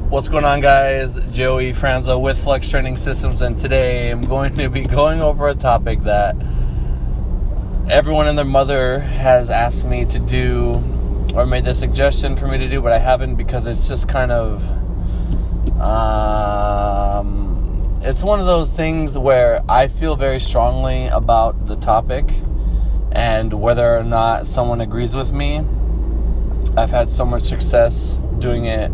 What's going on, guys? Joey Franzo with Flex Training Systems, and today I'm going to be going over a topic that everyone and their mother has asked me to do or made the suggestion for me to do, but I haven't because it's just kind of it's one of those things where I feel very strongly about the topic, and whether or not someone agrees with me, I've had so much success doing it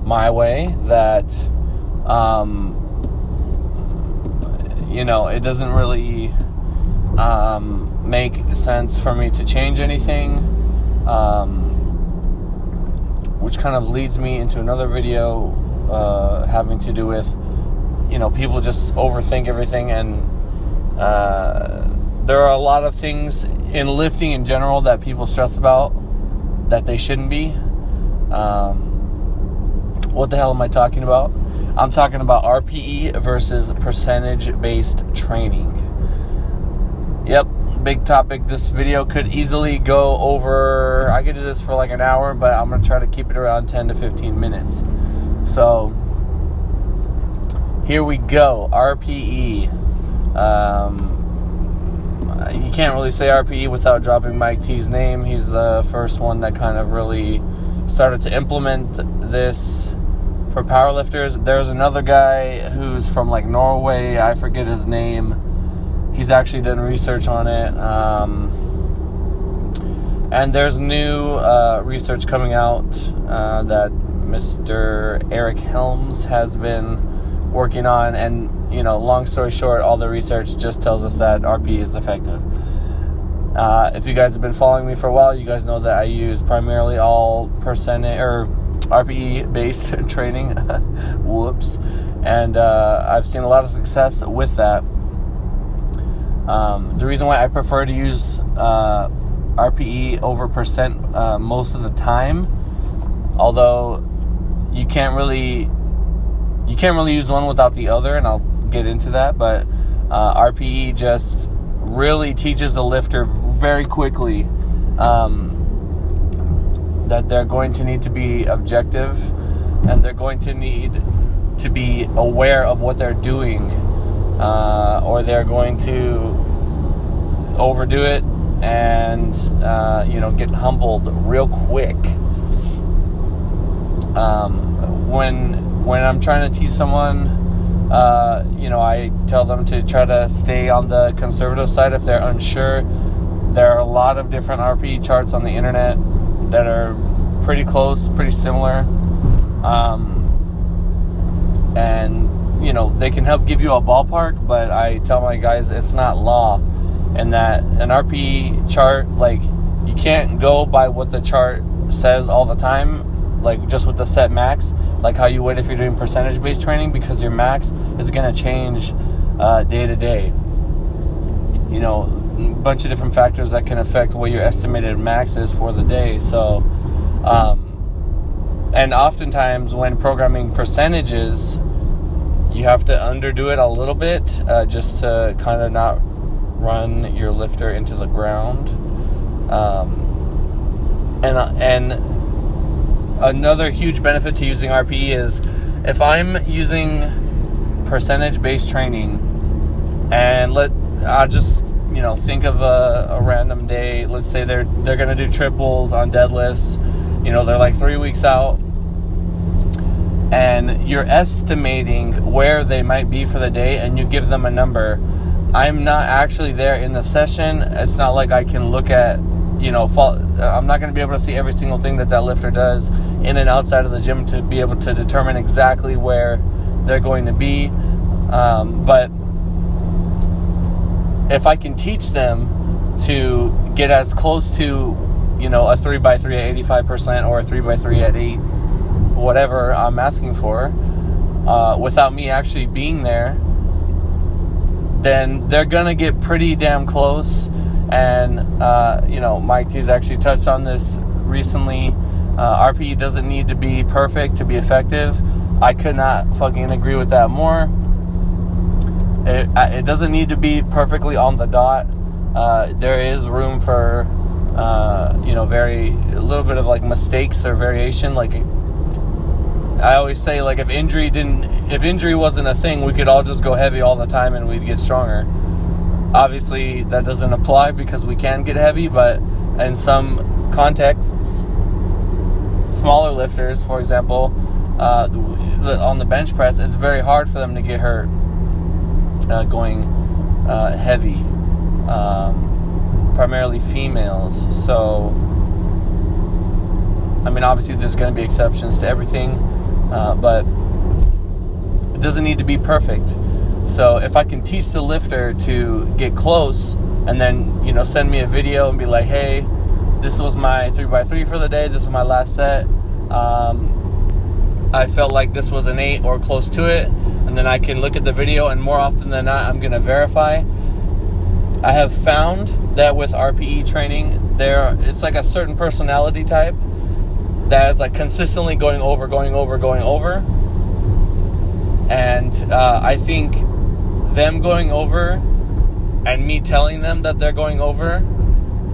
my way that it doesn't really make sense for me to change anything, which kind of leads me into another video having to do with people just overthink everything, and there are a lot of things in lifting in general that people stress about that they shouldn't be. What the hell am I talking about? I'm talking about RPE versus percentage-based training. Yep, big topic. This video could easily go over, I could do this for like an hour, but I'm going to try to keep it around 10 to 15 minutes. So, here we go. RPE. You can't really say RPE without dropping Mike T's name. He's the first one that kind of really started to implement this for powerlifters. There's another guy who's from like Norway. I forget his name. He's actually done research on it. And there's new research coming out that Mr. Eric Helms has been working on. And, long story short, all the research just tells us that RPE is effective. If you guys have been following me for a while, you guys know that I use primarily all percentage or RPE-based training. Whoops. And I've seen a lot of success with that. The reason why I prefer to use RPE over percent most of the time, although you can't really use one without the other, and I'll get into that, but RPE just really teaches the lifter very quickly that they're going to need to be objective, and they're going to need to be aware of what they're doing, or they're going to overdo it and get humbled real quick. When I'm trying to teach someone, I tell them to try to stay on the conservative side if they're unsure. There are a lot of different RPE charts on the internet that are pretty close, pretty similar. And they can help give you a ballpark, but I tell my guys it's not law, and that an RPE chart, like, you can't go by what the chart says all the time, like just with the set max, like how you would if you're doing percentage-based training, because your max is going to change day to day. A bunch of different factors that can affect what your estimated max is for the day. So, and oftentimes when programming percentages, you have to underdo it a little bit just to kind of not run your lifter into the ground. And another huge benefit to using RPE is if I'm using percentage-based training, and I'll just think of a random day. Let's say they're going to do triples on deadlifts. They're like 3 weeks out, and you're estimating where they might be for the day, and you give them a number. I'm not actually there in the session. It's not like I can look at, I'm not going to be able to see every single thing that lifter does in and outside of the gym to be able to determine exactly where they're going to be. But if I can teach them to get as close to, a 3x3 at 85% or a 3x3 at 8, whatever I'm asking for, without me actually being there, then they're going to get pretty damn close. And, Mike T's actually touched on this recently. RPE doesn't need to be perfect to be effective. I could not fucking agree with that more. It doesn't need to be perfectly on the dot. There is room for, a little bit of like mistakes or variation. Like I always say, like, if injury wasn't a thing, we could all just go heavy all the time and we'd get stronger. Obviously, that doesn't apply because we can get heavy, but in some contexts, smaller lifters, for example, on the bench press, it's very hard for them to get hurt going heavy, primarily females. So, I mean, obviously there's going to be exceptions to everything, but it doesn't need to be perfect. So if I can teach the lifter to get close and then, send me a video and be like, hey, this was my 3x3 for the day, this was my last set, I felt like this was an 8 or close to it, and then I can look at the video, and more often than not, I'm going to verify. I have found that with RPE training, it's like a certain personality type that is like consistently going over. And I think them going over and me telling them that they're going over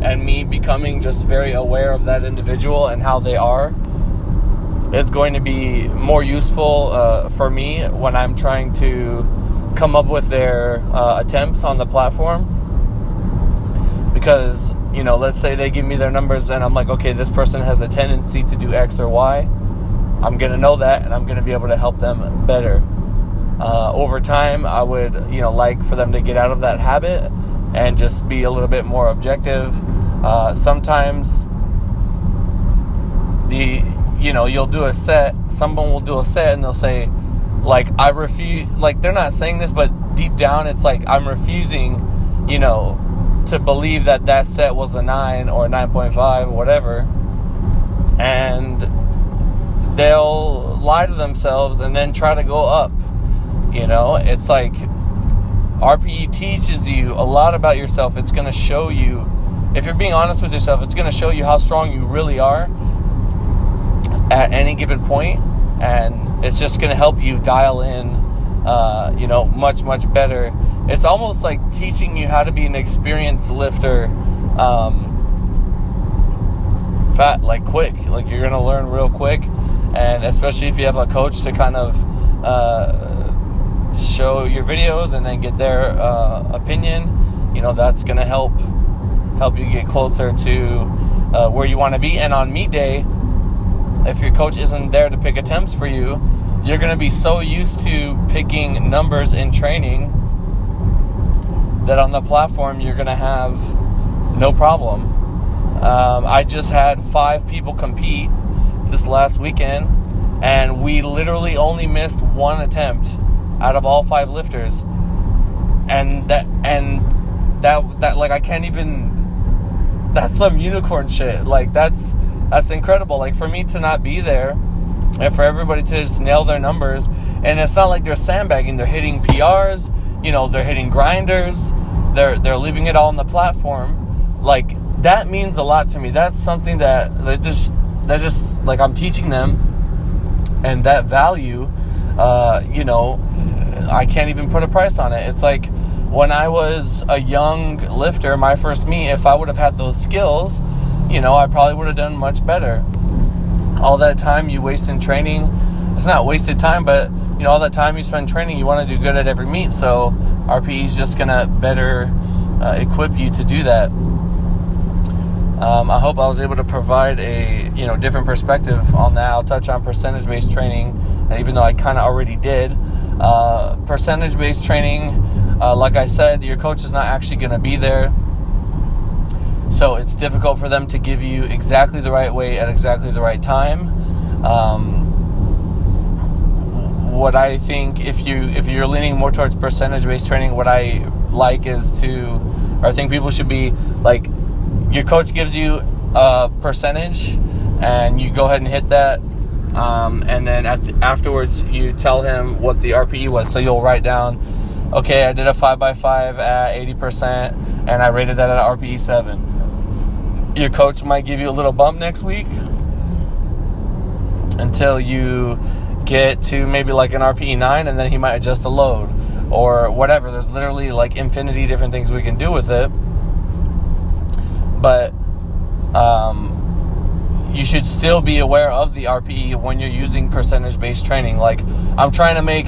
and me becoming just very aware of that individual and how they are is going to be more useful for me when I'm trying to come up with their attempts on the platform. Because, let's say they give me their numbers and I'm like, okay, this person has a tendency to do X or Y. I'm going to know that, and I'm going to be able to help them better. Over time, I would, like for them to get out of that habit and just be a little bit more objective. Sometimes you'll do a set, someone will do a set and they'll say, like, I refuse, like, they're not saying this, but deep down it's like, I'm refusing, to believe that set was a 9 or a 9.5 or whatever, and they'll lie to themselves and then try to go up. It's like RPE teaches you a lot about yourself. It's going to show you, if you're being honest with yourself, it's going to show you how strong you really are at any given point, and it's just going to help you dial in much, much better. It's almost like teaching you how to be an experienced lifter, quick. Like, you're going to learn real quick, and especially if you have a coach to kind of show your videos and then get their opinion, that's going to help you get closer to where you want to be. And on meet day, if your coach isn't there to pick attempts for you, you're going to be so used to picking numbers in training that on the platform you're going to have no problem. I just had 5 people compete this last weekend, and we literally only missed 1 attempt out of all 5 lifters, and that like, I can't even, that's some unicorn shit. Like, that's incredible. Like, for me to not be there and for everybody to just nail their numbers, and it's not like they're sandbagging, they're hitting PRs, they're hitting grinders, they're leaving it all on the platform. Like, that means a lot to me. That's something that just like, I'm teaching them, and that value, I can't even put a price on it. It's like when I was a young lifter, my first meet, if I would have had those skills, I probably would have done much better. All that time you waste in training, it's not wasted time, but all that time you spend training, you want to do good at every meet. So RPE is just going to better equip you to do that. I hope I was able to provide a different perspective on that. I'll touch on percentage-based training, and even though I kind of already did, percentage-based training, like I said, your coach is not actually going to be there, so it's difficult for them to give you exactly the right weight at exactly the right time. What I think, if you're leaning more towards percentage-based training, what I like is I think people should be like, your coach gives you a percentage and you go ahead and hit that, and then afterwards you tell him what the RPE was. So you'll write down, okay, I did a 5x5 at 80% and I rated that at RPE 7. Your coach might give you a little bump next week until you get to maybe like an RPE 9, and then he might adjust the load or whatever. There's literally like infinity different things we can do with it. But you should still be aware of the RPE when you're using percentage-based training. Like, I'm trying to make,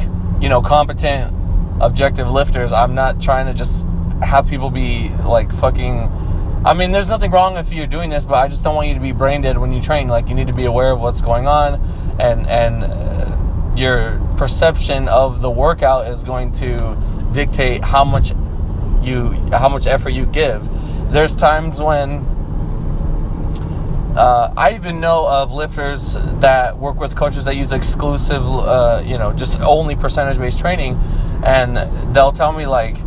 competent, objective lifters. I'm not trying to just have people be like fucking... I mean, there's nothing wrong if you're doing this, but I just don't want you to be brain dead when you train. Like, you need to be aware of what's going on, and your perception of the workout is going to dictate how much effort you give. There's times when I even know of lifters that work with coaches that use exclusive, just only percentage-based training, and they'll tell me like,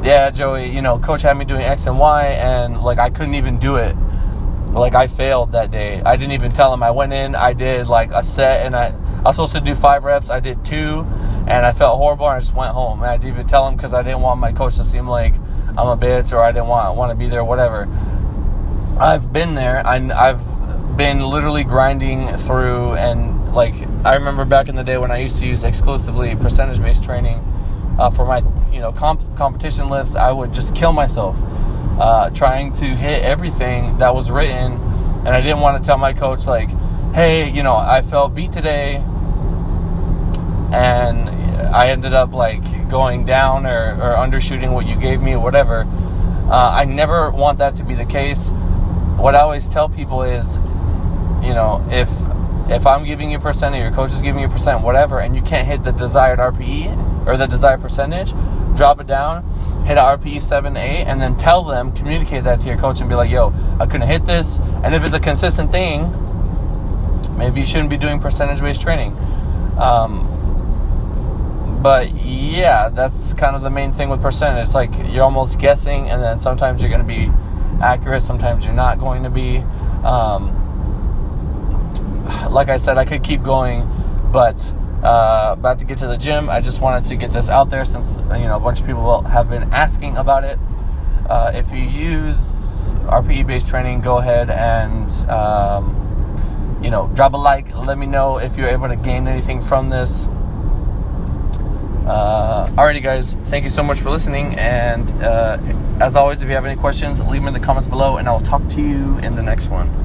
yeah, Joey, coach had me doing X and Y, and like I couldn't even do it. Like, I failed that day. I didn't even tell him. I went in, I did like a set, and I was supposed to do 5 reps. I did 2, and I felt horrible, and I just went home. And I didn't even tell him because I didn't want my coach to seem like I'm a bitch, or I didn't want to be there, whatever. I've been there. I've been literally grinding through, and like I remember back in the day when I used to use exclusively percentage-based training for my competition lifts. I would just kill myself trying to hit everything that was written, and I didn't want to tell my coach like, hey, I felt beat today, and I ended up like going down or undershooting what you gave me or whatever. I never want that to be the case. What I always tell people is, if I'm giving you percent or your coach is giving you percent, whatever, and you can't hit the desired RPE or the desired percentage, drop it down, hit a RPE 7 to 8, and then tell them, communicate that to your coach and be like, yo, I couldn't hit this. And if it's a consistent thing, maybe you shouldn't be doing percentage-based training. But yeah, that's kind of the main thing with percentage. It's like you're almost guessing, and then sometimes you're going to be accurate, sometimes you're not going to be. Like I said, I could keep going, but about to get to the gym. I just wanted to get this out there since a bunch of people have been asking about it. If you use RPE based training, go ahead and drop a like. Let me know if you're able to gain anything from this. Alrighty guys, thank you so much for listening, and as always, if you have any questions, leave them in the comments below, and I'll talk to you in the next one.